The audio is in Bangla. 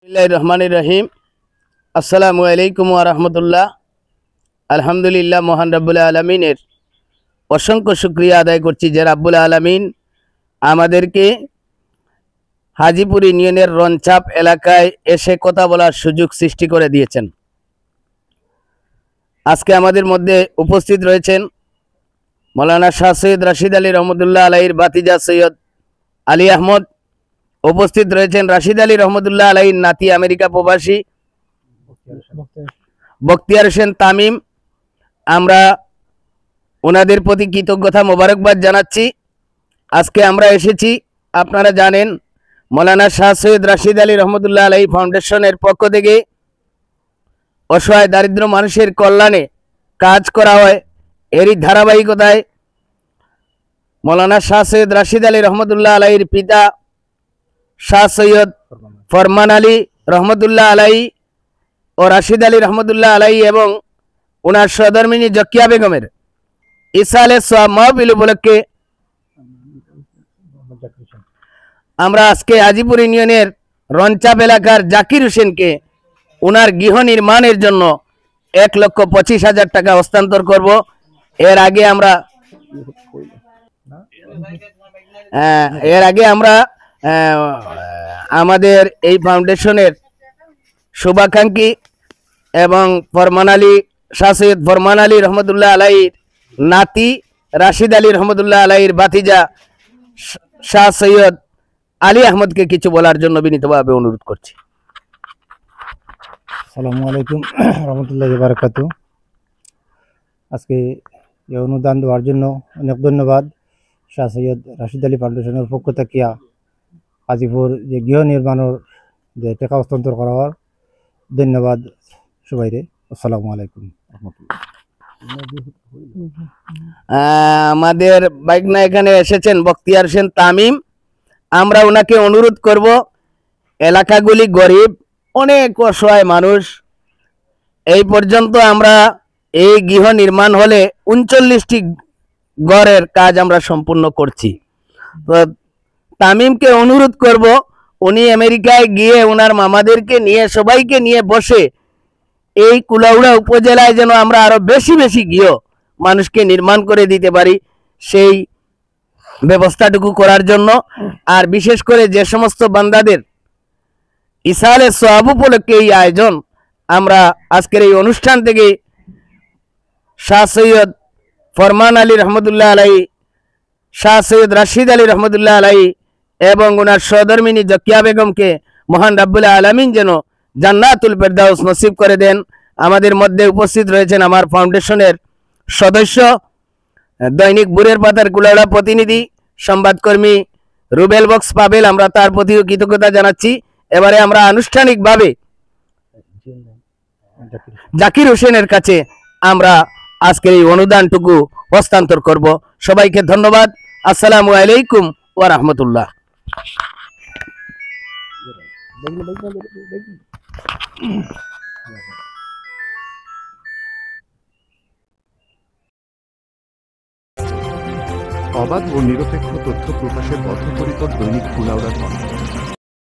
রহমানির রহিম। আসসালামু আলাইকুম ওয়া রাহমাতুল্লাহ। আলহামদুলিল্লাহ, মহান রাব্বুল আলামিনের অসংখ্য শুকরিয়া আদায় করছি যে রাব্বুল আলামিন আমাদেরকে হাজিপুর ইউনিয়নের রনচাপ এলাকায় এসে কথা বলার সুযোগ সৃষ্টি করে দিয়েছেন। আজকে আমাদের মধ্যে উপস্থিত রয়েছেন মৌলানা শাহ সৈয়দ রাশিদ আলী রহমতুল্লাহ আলাইহির ভাতিজা সৈয়দ আলী আহমদ, উপস্থিত রয়েছেন রাশিদ আলী রহমতুল্লাহ আলাইহির নাতি আমেরিকা প্রবাসী বখতিয়ার হোসেন তামিম। আমরা ওনাদের প্রতি কৃতজ্ঞতা মোবারকবাদ জানাচ্ছি। আজকে আমরা এসেছি, আপনারা জানেন মৌলানা শাহ সৈয়দ রাশিদ আলী রহমতুল্লাহ আলাইহি ফাউন্ডেশনের পক্ষ থেকে অসহায় দারিদ্র মানুষের কল্যাণে কাজ করা হয়। এরই ধারাবাহিকতায় মৌলানা শাহ সৈয়দ রাশিদ আলী রহমতুল্লাহ আলাইহির পিতা শাহ সৈয়দ ফরমান আলী রহমতুল্লাহ আলাইহি ও রাশিদ আলী রহমতুল্লাহ আলাইহি এবং ওনার সহধর্মিনী জকিয়া বেগমের ইসালে সোয়াব মাহফিল উপলক্ষে আমরা আজকে হাজিপুর ইউনিয়নের রনচাপ এলাকার জাকির হোসেনকে ওনার গৃহ নির্মাণের জন্য 1,25,000 টাকা হস্তান্তর করব। এর আগে আমরা আমাদের এই ফাউন্ডেশনের শুভাকাঙ্ক্ষী এবং ফরমান আলী শাহ সৈয়দ ফরমান আলী রহমতুল্লাহ আলাইহির নাতি রাশিদ আলী রহমতুল্লাহ আলাইহির ভাতিজা শাহ সৈয়দ আলী আহমদকে কিছু বলার জন্য বিনীতভাবে অনুরোধ করছি। আসসালামু আলাইকুম রহমতুল্লাহি ওয়া বারাকাতুহু। আজকে এই অনুদান দেওয়ার জন্য অনেক ধন্যবাদ। শাহ সৈয়দ রাশিদ আলী ফাউন্ডেশনের পক্ষ থেকে হাজিপুর যে গৃহ নির্মাণের যে টাকা হস্তান্তর করা হওয়ার ধন্যবাদ সবাইরে। আসসালামু আলাইকুম রহমতুল্লাহ। আমাদের বাইকনা এখানে এসেছেন বখতিয়ার হোসেন তামিম। আমরা ওনাকে অনুরোধ করব, এলাকাগুলি গরিব, অনেক অসহায় মানুষ। এই পর্যন্ত আমরা এই গৃহ নির্মাণ হলে 39টি ঘরের কাজ আমরা সম্পূর্ণ করছি। তো তামিমকে অনুরোধ করব, উনি আমেরিকায় গিয়ে ওনার মামাদেরকে নিয়ে সবাইকে নিয়ে বসে এই কুলাউড়া উপজেলায় যেন আমরা আরো বেশি বেশি গৃহ মানুষকে নির্মাণ করে দিতে পারি, সেই ব্যবস্থাটুকু করার জন্য। আর বিশেষ করে যে সমস্ত বান্দাদের ইসালে সোয়াব উপলক্ষে এই আয়োজন, আমরা আজকের এই অনুষ্ঠান থেকে শাহ সৈয়দ ফরমান আলী রহমতুল্লাহ আলাইহি, শাহ সৈয়দ রাশিদ আলী রহমতুল্লাহ আলাইহি এবং ওনার সহধর্মিনী জকিয়া বেগমকে মহান রাব্বুল আলামিন যেন জান্নাতুল ফেরদাউস নসিব করে দেন। আমাদের মধ্যে উপস্থিত রয়েছেন আমার ফাউন্ডেশনের সদস্য, দৈনিক বুরের পাতার কুলাউড়া প্রতিনিধি সংবাদকর্মী রুবেল বক্স পাবেল, আমরা তার প্রতিও কৃতজ্ঞতা জানাচ্ছি। এবারে আমরা আনুষ্ঠানিকভাবে জাকির হোসেনের কাছে আমরা আজকের এই অনুদানটুকু হস্তান্তর করব। সবাইকে ধন্যবাদ। আসসালামু আলাইকুম ওয়া রাহমাতুল্লাহ। অবাধ ও নিরপেক্ষ তথ্য প্রকাশের বদ্ধপরিকর দৈনিক কুলাউড়া।